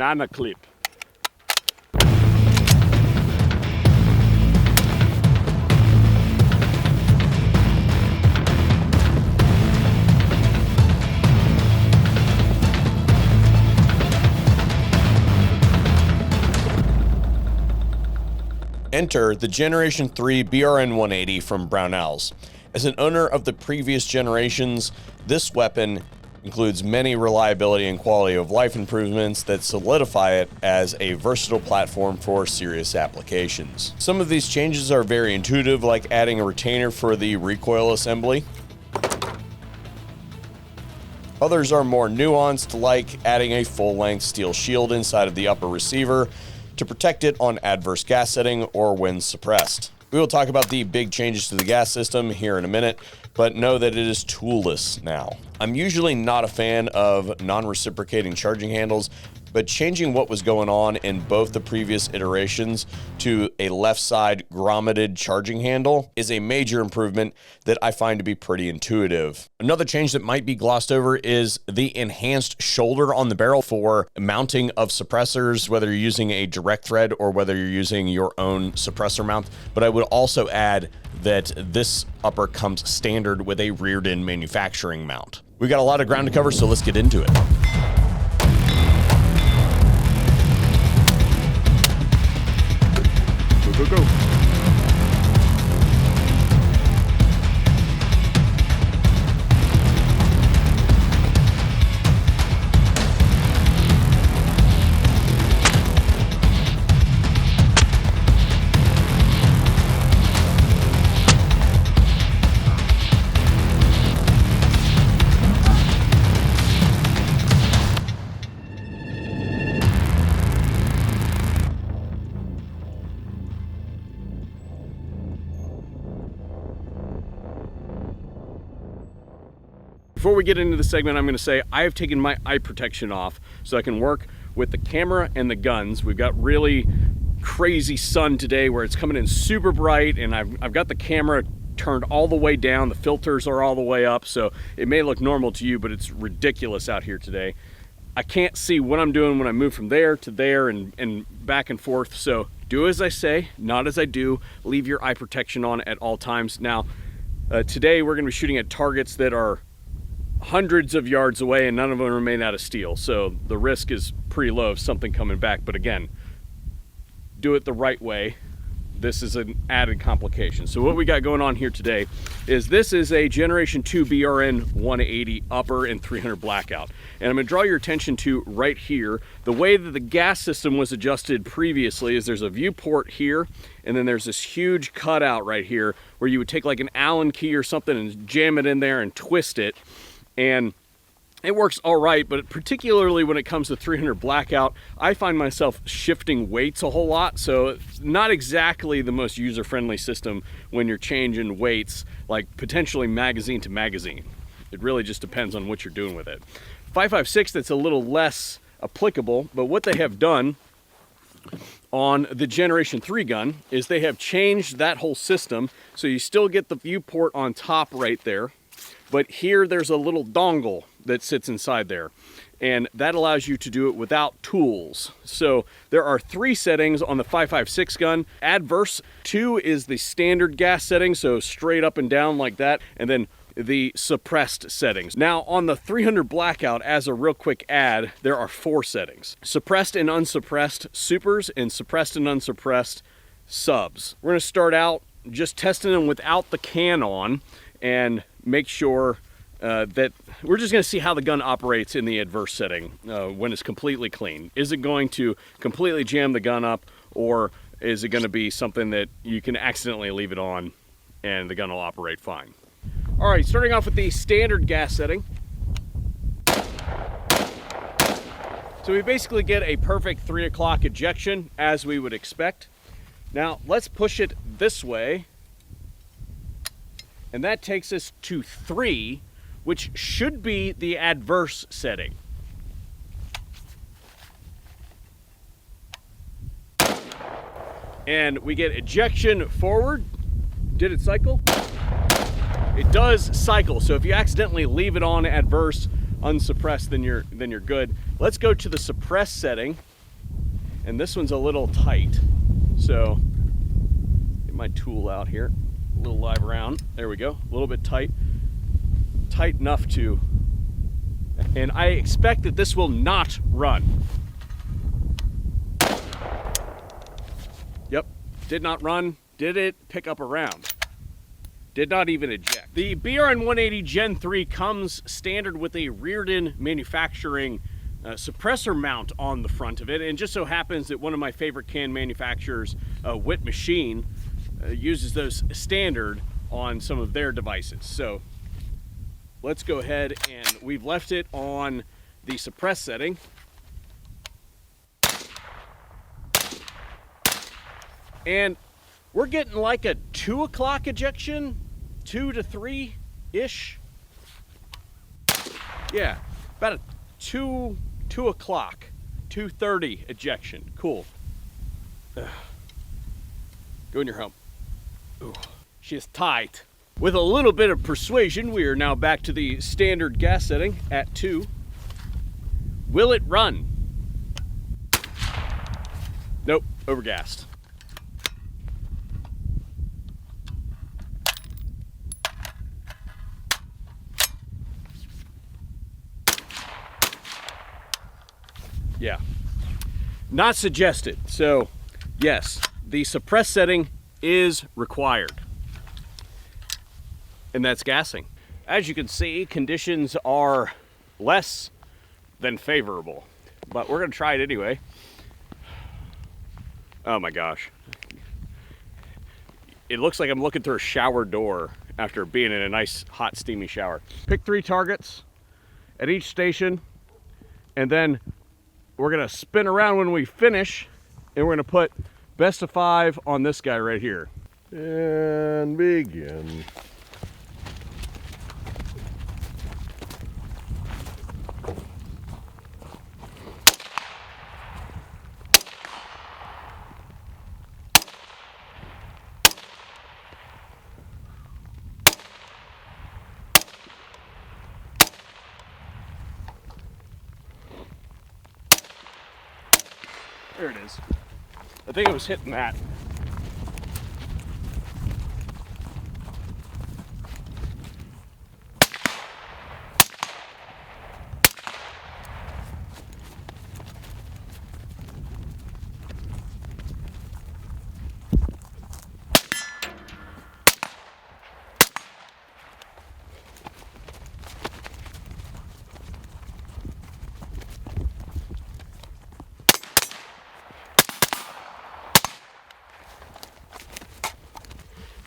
banana clip. Enter the Generation 3 BRN-180 from Brownells. As an owner of the previous generations, this weapon includes many reliability and quality of life improvements that solidify it as a versatile platform for serious applications. Some of these changes are very intuitive, like adding a retainer for the recoil assembly. Others are more nuanced, like adding a full-length steel shield inside of the upper receiver to protect it on adverse gas setting or when suppressed. We will talk about the big changes to the gas system here in a minute, but know that it is toolless now. I'm usually not a fan of non-reciprocating charging handles, but changing what was going on in both the previous iterations to a left side grommeted charging handle is a major improvement that I find to be pretty intuitive. Another change that might be glossed over is the enhanced shoulder on the barrel for mounting of suppressors, whether you're using a direct thread or whether you're using your own suppressor mount. But I would also add that this upper comes standard with a reared-in manufacturing mount. We got a lot of ground to cover, so let's get into it. Go. Before we get into the segment, I'm going to say I have taken my eye protection off so I can work with the camera and the guns. We've got really crazy sun today where it's coming in super bright, and I've got the camera turned all the way down. The filters are all the way up, so it may look normal to you, but it's ridiculous out here today. I can't see what I'm doing when I move from there to there and back and forth, so do as I say, not as I do. Leave your eye protection on at all times. Now, today we're going to be shooting at targets that are hundreds of yards away, and none of them are made out of steel, so the risk is pretty low of something coming back. But again, do it the right way. This is an added complication. So what we got going on here today is this is a Generation 2 BRN-180 upper and 300 blackout, and I'm going to draw your attention to right here. The way that the gas system was adjusted previously is there's a viewport here, and then there's this huge cutout right here where you would take like an Allen key or something and jam it in there and twist it. And it works all right, but particularly when it comes to 300 blackout, I find myself shifting weights a whole lot. So it's not exactly the most user-friendly system when you're changing weights, like potentially magazine to magazine. It really just depends on what you're doing with it. 5.56, that's a little less applicable, but what they have done on the Generation 3 gun is they have changed that whole system. So you still get the viewport on top right there, but here there's a little dongle that sits inside there, and that allows you to do it without tools. So there are 3 settings on the 5.56 gun. Adverse 2 is the standard gas setting, so straight up and down like that, and then the suppressed settings. Now on the 300 blackout, as a real quick add, there are 4 settings: suppressed and unsuppressed supers and suppressed and unsuppressed subs. We're going to start out just testing them without the can on and make sure that we're just going to see how the gun operates in the adverse setting when it's completely clean. Is it going to completely jam the gun up, or is it going to be something that you can accidentally leave it on and the gun will operate fine? All right, starting off with the standard gas setting. So we basically get a perfect 3 o'clock ejection, as we would expect. Now let's push it this way, and that takes us to 3, which should be the adverse setting. And we get ejection forward. Did it cycle? It does cycle. So if you accidentally leave it on adverse, unsuppressed, then you're good. Let's go to the suppress setting, and this one's a little tight. So, get my tool out here, a little live round. There we go, a little bit tight. Tight enough to, and I expect that this will not run. Yep, did not run. Did it pick up a round? Did not even eject. The BRN-180 Gen 3 comes standard with a reared-in manufacturing suppressor mount on the front of it, and just so happens that one of my favorite can manufacturers, Wit Machine, uses those standard on some of their devices. So let's go ahead, and we've left it on the suppress setting. And we're getting like a 2 o'clock ejection, 2 to 3-ish. Yeah, about a 2 o'clock, 2:30 ejection. Cool. Ugh. Go in your home. Ooh, she is tight. With a little bit of persuasion, we are now back to the standard gas setting at 2. Will it run? Nope, overgassed. Yeah, not suggested. So yes, the suppress setting is required, and that's gassing. As you can see, conditions are less than favorable, but we're gonna try it anyway. Oh my gosh. It looks like I'm looking through a shower door after being in a nice hot steamy shower. Pick 3 targets at each station, and then we're gonna spin around when we finish, and we're gonna put best of 5 on this guy right here. And begin. There it is. I think it was hitting that.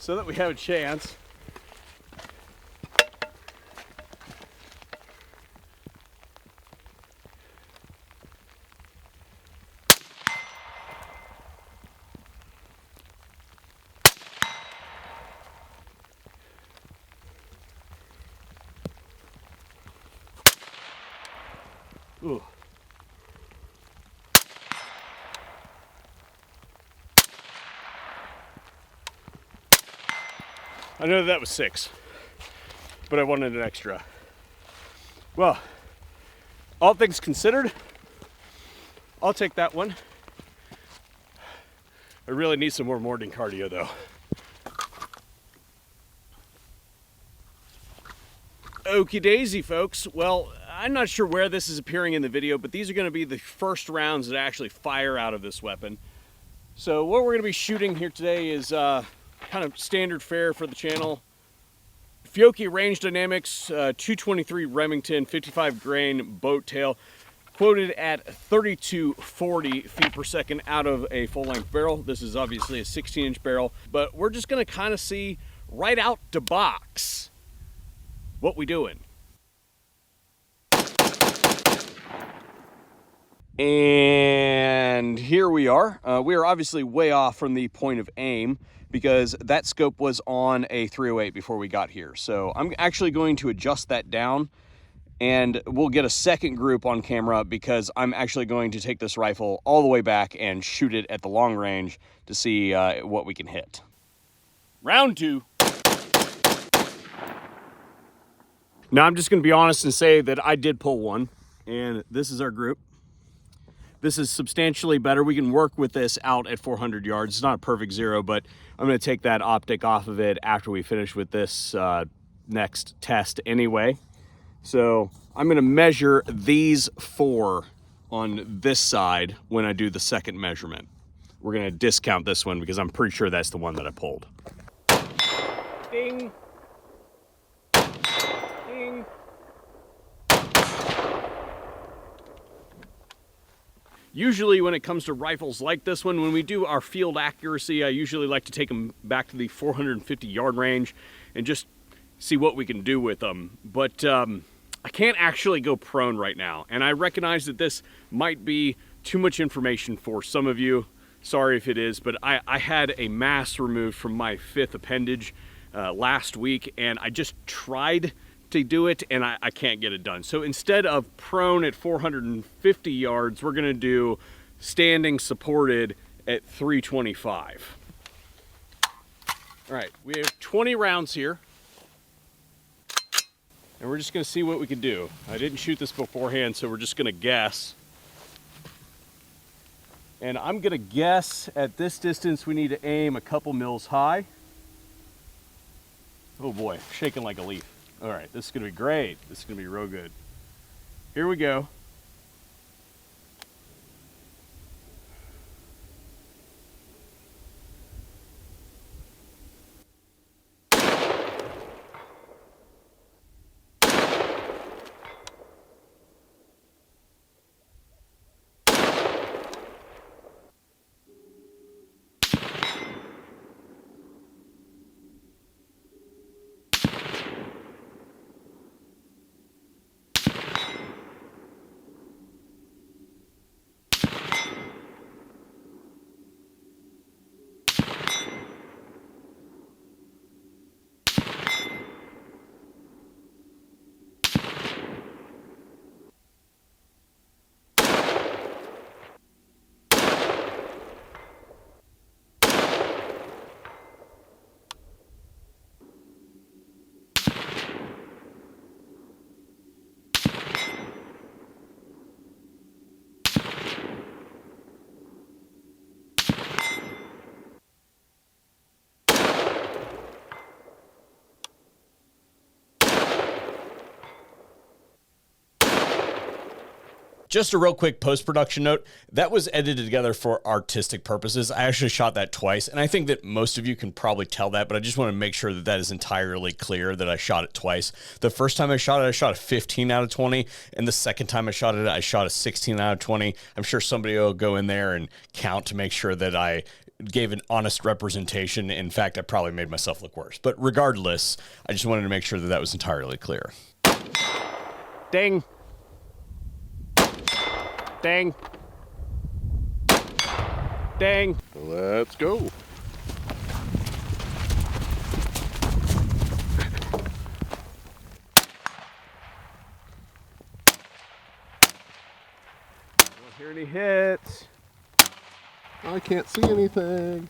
So that we have a chance. Ooh. I know that was 6, but I wanted an extra. Well, all things considered, I'll take that one. I really need some more morning cardio though. Okie daisy, folks. Well, I'm not sure where this is appearing in the video, but these are going to be the first rounds that actually fire out of this weapon. So what we're going to be shooting here today is kind of standard fare for the channel. Fiocchi Range Dynamics 223 Remington 55 grain boat tail, quoted at 3240 feet per second out of a full-length barrel. This is obviously a 16-inch barrel, but we're just going to kind of see right out the box what we doing. And here we are. We are obviously way off from the point of aim because that scope was on a 308 before we got here. So I'm actually going to adjust that down, and we'll get a second group on camera because I'm actually going to take this rifle all the way back and shoot it at the long range to see what we can hit. Round 2. Now I'm just going to be honest and say that I did pull one. and this is our group. This is substantially better. We can work with this out at 400 yards. It's not a perfect zero, but I'm gonna take that optic off of it after we finish with this next test anyway. So I'm gonna measure these 4 on this side when I do the second measurement. We're gonna discount this one because I'm pretty sure that's the one that I pulled. Ding. Ding. Usually when it comes to rifles like this one, when we do our field accuracy, I usually like to take them back to the 450 yard range and just see what we can do with them. But I can't actually go prone right now. And I recognize that this might be too much information for some of you. Sorry if it is, but I had a mass removed from my 5th appendage last week, and I just tried to do it and I can't get it done. So instead of prone at 450 yards, we're gonna do standing supported at 325. All right, we have 20 rounds here and we're just gonna see what we can do. I didn't shoot this beforehand, so we're just gonna guess. And I'm gonna guess at this distance we need to aim a couple mils high. Oh boy, shaking like a leaf. All right, this is gonna be great. This is gonna be real good. Here we go. Just a real quick post-production note, that was edited together for artistic purposes. I actually shot that twice, and I think that most of you can probably tell that, but I just want to make sure that that is entirely clear that I shot it twice. The first time I shot a 15 out of 20, and the second time I shot a 16 out of 20. I'm sure somebody will go in there and count to make sure that I gave an honest representation. In fact, I probably made myself look worse. But regardless, I just wanted to make sure that that was entirely clear. Ding. Dang. Dang. Let's go. Don't hear any hits. I can't see anything.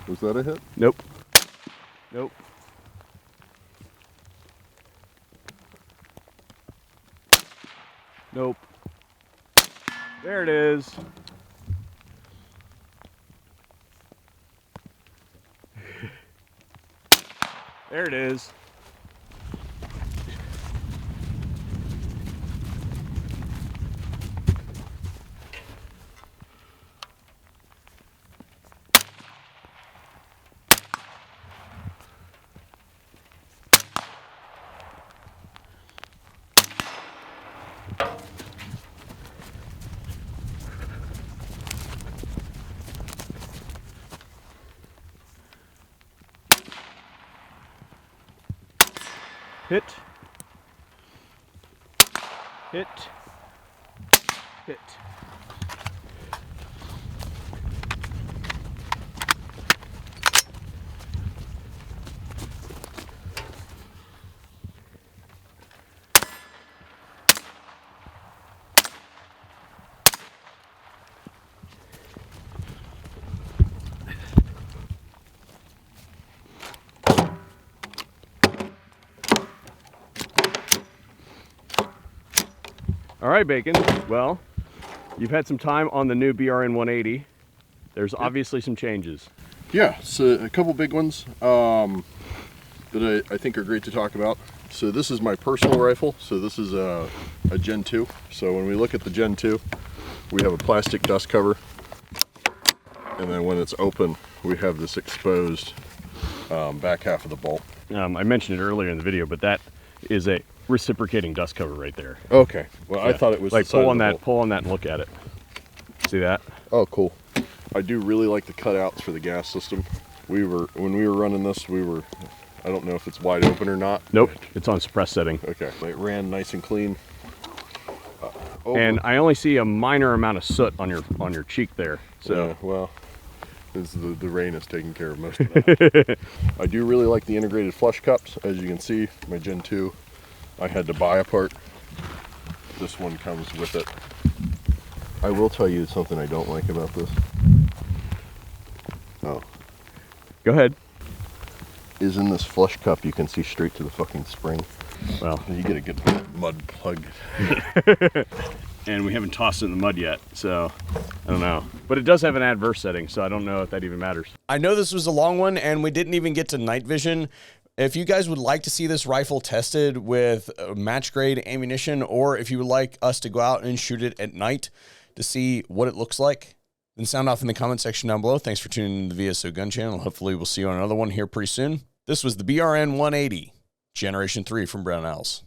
Was that a hit? Nope. Nope. Nope. There it is. There it is. Hit. Hit. Hit. All right, Bacon. Well, you've had some time on the new BRN-180. There's obviously some changes. Yeah, so a couple big ones that I think are great to talk about. So this is my personal rifle. So this is a Gen 2. So when we look at the Gen 2, we have a plastic dust cover. And then when it's open, we have this exposed back half of the bolt. I mentioned it earlier in the video, but that is a reciprocating dust cover right there. Okay. Well, yeah. I thought it was like the side of the bolt. Pull on that and look at it. See that? Oh, cool. I do really like the cutouts for the gas system. When we were running this, I don't know if it's wide open or not. Nope, it's on suppress setting. Okay, it ran nice and clean. And I only see a minor amount of soot on your cheek there. So yeah, well, the rain is taking care of most of that. I do really like the integrated flush cups. As you can see, my Gen 2, I had to buy a part. This one comes with it. I will tell you something I don't like about this. Oh. Go ahead. Is in this flush cup, you can see straight to the fucking spring. Well, you get a good mud plug. And we haven't tossed it in the mud yet, so I don't know. But it does have an adverse setting, so I don't know if that even matters. I know this was a long one, and we didn't even get to night vision. If you guys would like to see this rifle tested with match grade ammunition, or if you would like us to go out and shoot it at night to see what it looks like, then sound off in the comment section down below. Thanks for tuning in to the VSO Gun Channel. Hopefully we'll see you on another one here pretty soon. This was the BRN-180 Generation 3 from Brownells.